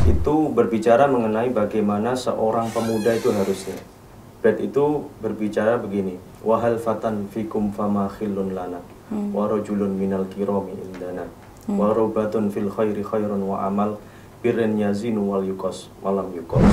itu berbicara mengenai bagaimana seorang pemuda itu harusnya. Bait itu berbicara begini, wahal fatan fikum fama khillun lana wa rajulun minal kirami indana wa robatun fil khairi khairun wa amal birren yazinu wal yukos malam yukos.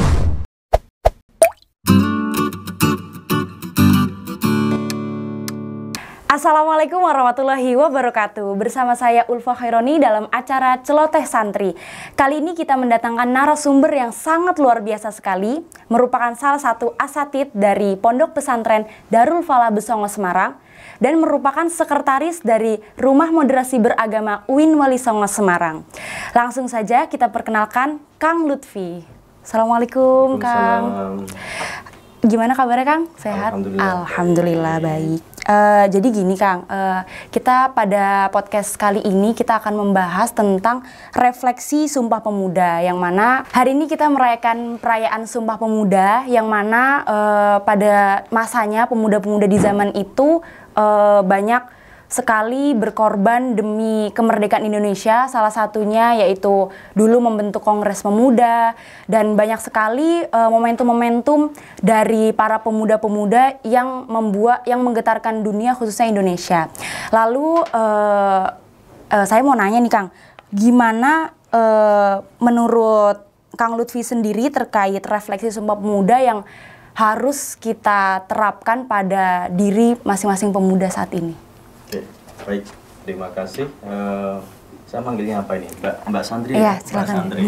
Assalamualaikum warahmatullahi wabarakatuh. Bersama saya Ulfa Khaironi dalam acara Celoteh Santri. Kali ini kita mendatangkan narasumber yang sangat luar biasa sekali, merupakan salah satu asatidz dari Pondok Pesantren Darul Falah Besongo Semarang dan merupakan sekretaris dari Rumah Moderasi Beragama UIN Wali Songo Semarang. Langsung saja kita perkenalkan Kang Lutfi. Assalamualaikum Kang. Gimana kabarnya Kang? Sehat? Alhamdulillah baik. Jadi gini Kang, kita pada podcast kali ini kita akan membahas tentang refleksi Sumpah Pemuda, yang mana hari ini kita merayakan perayaan Sumpah Pemuda, yang mana pada masanya pemuda-pemuda di zaman itu banyak sekali berkorban demi kemerdekaan Indonesia. Salah satunya yaitu dulu membentuk Kongres Pemuda, dan banyak sekali momentum-momentum dari para pemuda-pemuda yang menggetarkan dunia, khususnya Indonesia. Lalu saya mau nanya nih Kang, gimana menurut Kang Lutfi sendiri terkait refleksi Sumpah Pemuda yang harus kita terapkan pada diri masing-masing pemuda saat ini? Oke, baik, terima kasih. Saya manggilnya apa ini? Mbak Sandri? Iya, Mbak Sandri.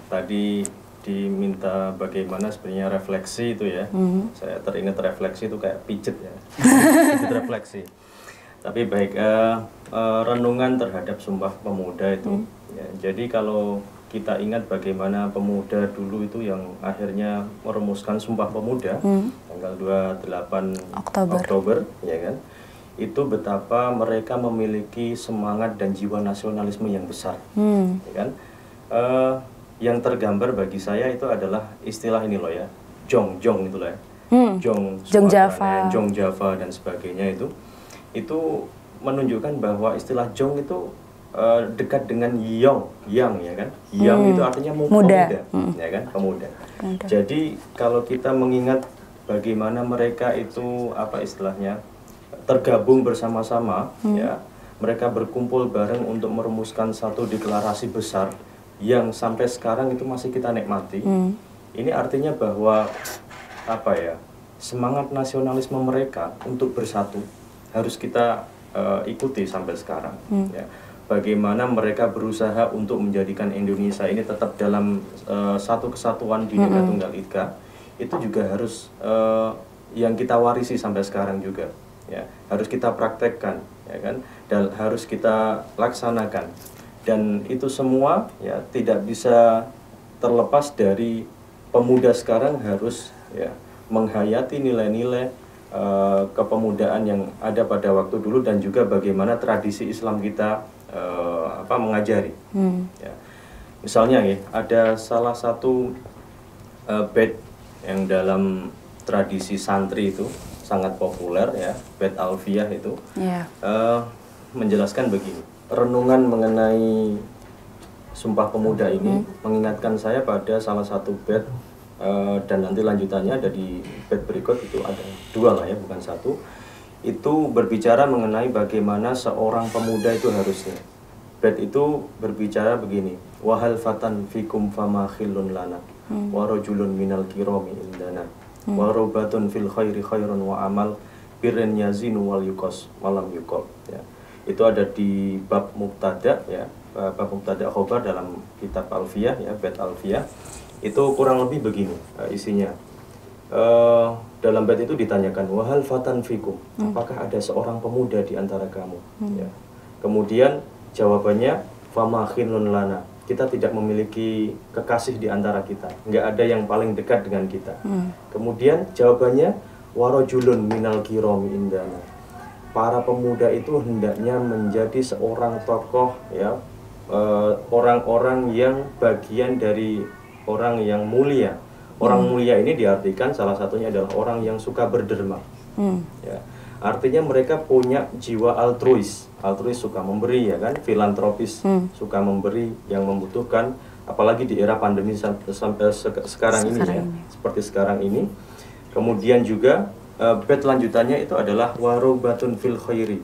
Tadi diminta bagaimana sebenarnya refleksi itu ya. Saya teringat refleksi itu kayak pijet ya. Pijet refleksi. Tapi baik, renungan terhadap Sumpah Pemuda itu. Ya, jadi kalau kita ingat bagaimana pemuda dulu itu yang akhirnya merumuskan Sumpah Pemuda tanggal 28 Oktober, ya kan? Itu betapa mereka memiliki semangat dan jiwa nasionalisme yang besar, ya kan? Yang tergambar bagi saya itu adalah istilah ini loh ya, Jong itu loh ya, Jong Java, Jong Java dan sebagainya itu menunjukkan bahwa istilah Jong itu dekat dengan yang ya kan, yang itu artinya pemuda, ya kan, pemuda. Jadi kalau kita mengingat bagaimana mereka itu apa istilahnya tergabung bersama-sama, ya, mereka berkumpul bareng untuk merumuskan satu deklarasi besar yang sampai sekarang itu masih kita nikmati. Ini artinya bahwa apa ya, semangat nasionalisme mereka untuk bersatu harus kita ikuti sampai sekarang. Ya. Bagaimana mereka berusaha untuk menjadikan Indonesia ini tetap dalam satu kesatuan Bhinneka Tunggal Ika, itu juga harus yang kita warisi sampai sekarang juga, ya, harus kita praktekkan, ya kan, dan harus kita laksanakan, dan itu semua ya tidak bisa terlepas dari pemuda sekarang harus ya menghayati nilai-nilai kepemudaan yang ada pada waktu dulu, dan juga bagaimana tradisi Islam kita mengajari. Ya. Misalnya ya, ada salah satu bait yang dalam tradisi santri itu sangat populer ya, bait Alfiyah itu, menjelaskan begini. Renungan mengenai Sumpah Pemuda ini mengingatkan saya pada salah satu bait, dan nanti lanjutannya ada di bait berikut, itu ada dua lah ya, bukan satu. Itu berbicara mengenai bagaimana seorang pemuda itu harusnya. Bait itu berbicara begini, wahal fatan fikum fama khillun lana wa rajulun minal kirami indana wa robatun fil khairi khairun wa amal birren yazinu wal yukos malam yukos, ya. Itu ada di bab mubtada ya, bab mubtada khobar dalam kitab Alfiyah ya, bait Alfiyah. Itu kurang lebih begini isinya. Dalam bait itu ditanyakan, wahal fatan fikum, apakah ada seorang pemuda di antara kamu? Ya. Kemudian jawabannya, fama khillun lana, kita tidak memiliki kekasih di antara kita, nggak ada yang paling dekat dengan kita. Kemudian jawabannya, warajulun minal kirami indana, para pemuda itu hendaknya menjadi seorang tokoh ya, orang-orang yang bagian dari orang yang mulia. Orang mulia ini diartikan salah satunya adalah orang yang suka berderma. Ya. Artinya mereka punya jiwa altruis suka memberi ya kan, filantropis, suka memberi yang membutuhkan, apalagi di era pandemi sampai sekarang ini ya, seperti sekarang ini. Kemudian juga bait lanjutannya itu adalah warobatun fil khairi.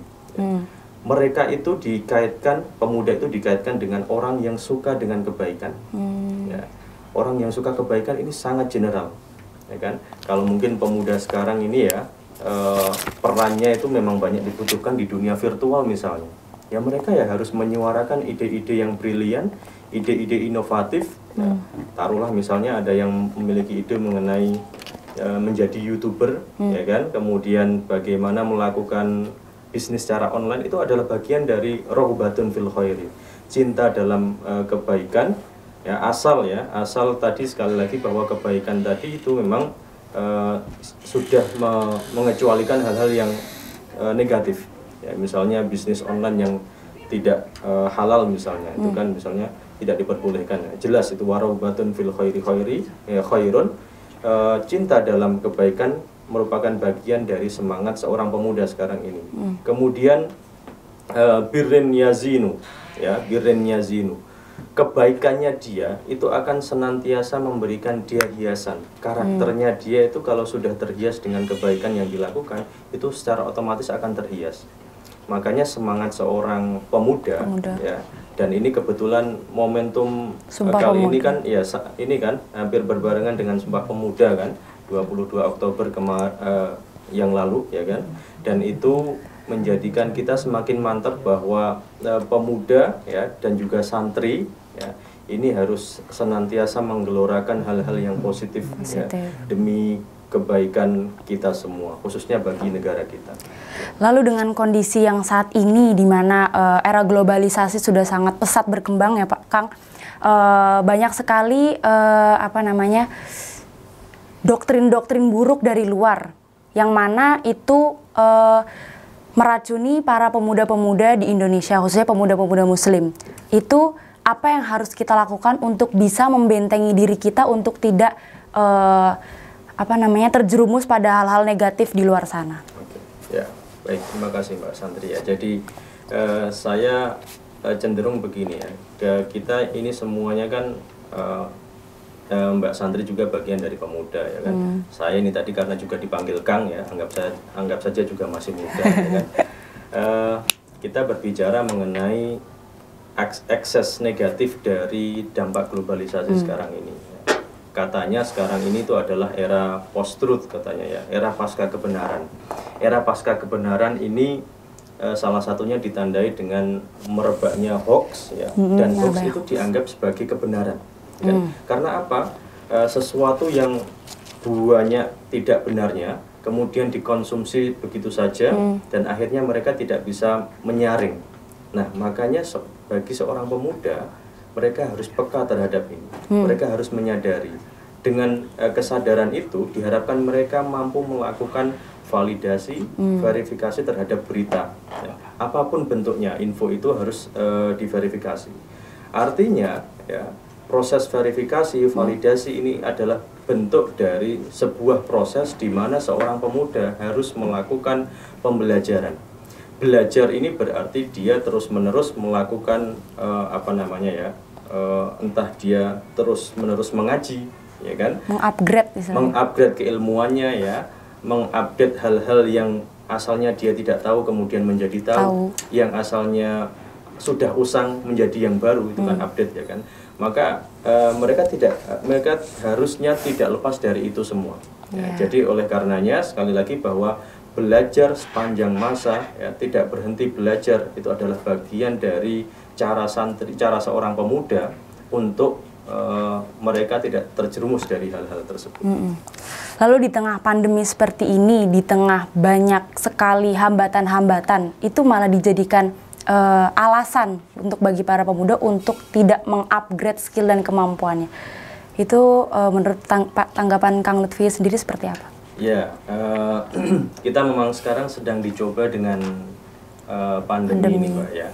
Mereka itu dikaitkan, pemuda itu dikaitkan dengan orang yang suka dengan kebaikan. Ya. Orang yang suka kebaikan ini sangat general, ya kan? Kalau mungkin pemuda sekarang ini ya, perannya itu memang banyak dibutuhkan di dunia virtual misalnya. Ya mereka ya harus menyuarakan ide-ide yang brilian, ide-ide inovatif. Ya. Taruhlah misalnya ada yang memiliki ide mengenai menjadi YouTuber, ya kan? Kemudian bagaimana melakukan bisnis secara online, itu adalah bagian dari rohbatun fil khairi, cinta dalam kebaikan. Ya asal tadi sekali lagi bahwa kebaikan tadi itu memang sudah mengecualikan hal-hal yang negatif. Ya, misalnya bisnis online yang tidak halal misalnya, itu kan misalnya tidak diperbolehkan. Jelas itu warobatun fil khairi ya, khairun. Cinta dalam kebaikan merupakan bagian dari semangat seorang pemuda sekarang ini. Kemudian birrin yazinu, ya birrin yazinu. Kebaikannya dia itu akan senantiasa memberikan dia hiasan. Karakternya dia itu kalau sudah terhias dengan kebaikan yang dilakukan, itu secara otomatis akan terhias. Makanya semangat seorang pemuda. Ya, dan ini kebetulan momentum kali ini kan ya ini kan hampir berbarengan dengan Sumpah Pemuda kan, 22 Oktober yang lalu ya kan. Dan itu menjadikan kita semakin mantap bahwa pemuda ya dan juga santri ya ini harus senantiasa menggelorakan hal-hal yang positif. Ya, demi kebaikan kita semua, khususnya bagi negara kita. Lalu dengan kondisi yang saat ini di mana era globalisasi sudah sangat pesat berkembang ya Pak Kang, banyak sekali doktrin-doktrin buruk dari luar yang mana itu meracuni para pemuda-pemuda di Indonesia, khususnya pemuda-pemuda Muslim. Itu apa yang harus kita lakukan untuk bisa membentengi diri kita untuk tidak terjerumus pada hal-hal negatif di luar sana. Oke. Ya, baik, terima kasih Mbak Santri ya. Jadi saya cenderung begini ya, kita ini semuanya kan Mbak Santri juga bagian dari pemuda ya kan. Saya ini tadi karena juga dipanggil Kang ya, anggap saja juga masih muda ya kan. Kita berbicara mengenai ekses negatif dari dampak globalisasi sekarang ini. Katanya sekarang ini itu adalah era post-truth katanya ya, era pasca kebenaran. Era pasca kebenaran ini salah satunya ditandai dengan merebaknya hoax ya, dan hoax itu dianggap sebagai kebenaran. Kan? Karena apa? Sesuatu yang buahnya tidak benarnya kemudian dikonsumsi begitu saja dan akhirnya mereka tidak bisa menyaring. Nah, makanya bagi seorang pemuda mereka harus peka terhadap ini. Mereka harus menyadari. Dengan kesadaran itu diharapkan mereka mampu melakukan validasi, verifikasi terhadap berita. Ya, apapun bentuknya, info itu harus diverifikasi. Artinya, ya, proses verifikasi, validasi ini adalah bentuk dari sebuah proses di mana seorang pemuda harus melakukan pembelajaran. Belajar ini berarti dia terus-menerus melakukan entah dia terus-menerus mengaji, ya kan? Mengupgrade keilmuannya ya, mengupdate hal-hal yang asalnya dia tidak tahu kemudian menjadi tahu. Yang asalnya sudah usang menjadi yang baru, itu kan update ya kan? Maka mereka harusnya tidak lepas dari itu semua. Ya, jadi oleh karenanya sekali lagi bahwa belajar sepanjang masa ya, tidak berhenti belajar itu adalah bagian dari cara seorang pemuda untuk mereka tidak terjerumus dari hal-hal tersebut. Lalu di tengah pandemi seperti ini, di tengah banyak sekali hambatan-hambatan, itu malah dijadikan alasan untuk bagi para pemuda untuk tidak mengupgrade skill dan kemampuannya. Itu menurut tanggapan Kang Lutfi sendiri seperti apa? Ya, kita memang sekarang sedang dicoba dengan pandemi ini, Mbak ya.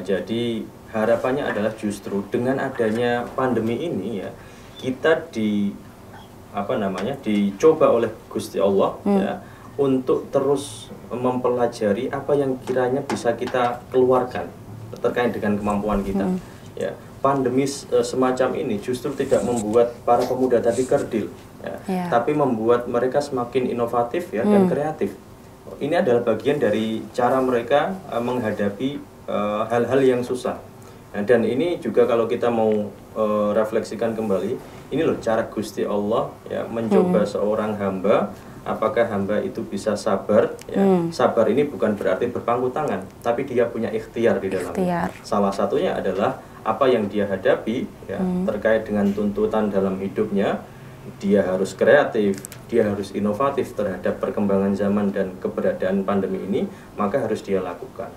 Jadi harapannya adalah justru dengan adanya pandemi ini ya, kita dicoba oleh Gusti Allah ya untuk terus mempelajari apa yang kiranya bisa kita keluarkan terkait dengan kemampuan kita. Ya, pandemi semacam ini justru tidak membuat para pemuda tadi kerdil, ya, tapi membuat mereka semakin inovatif ya dan kreatif. Ini adalah bagian dari cara mereka menghadapi hal-hal yang susah. Nah, dan ini juga kalau kita mau refleksikan kembali, ini loh cara Gusti Allah ya mencoba seorang hamba. Apakah hamba itu bisa sabar? Ya, sabar ini bukan berarti berpangku tangan, tapi dia punya ikhtiar di dalamnya. Salah satunya adalah apa yang dia hadapi ya, terkait dengan tuntutan dalam hidupnya. Dia harus kreatif, dia harus inovatif terhadap perkembangan zaman dan keberadaan pandemi ini, maka harus dia lakukan.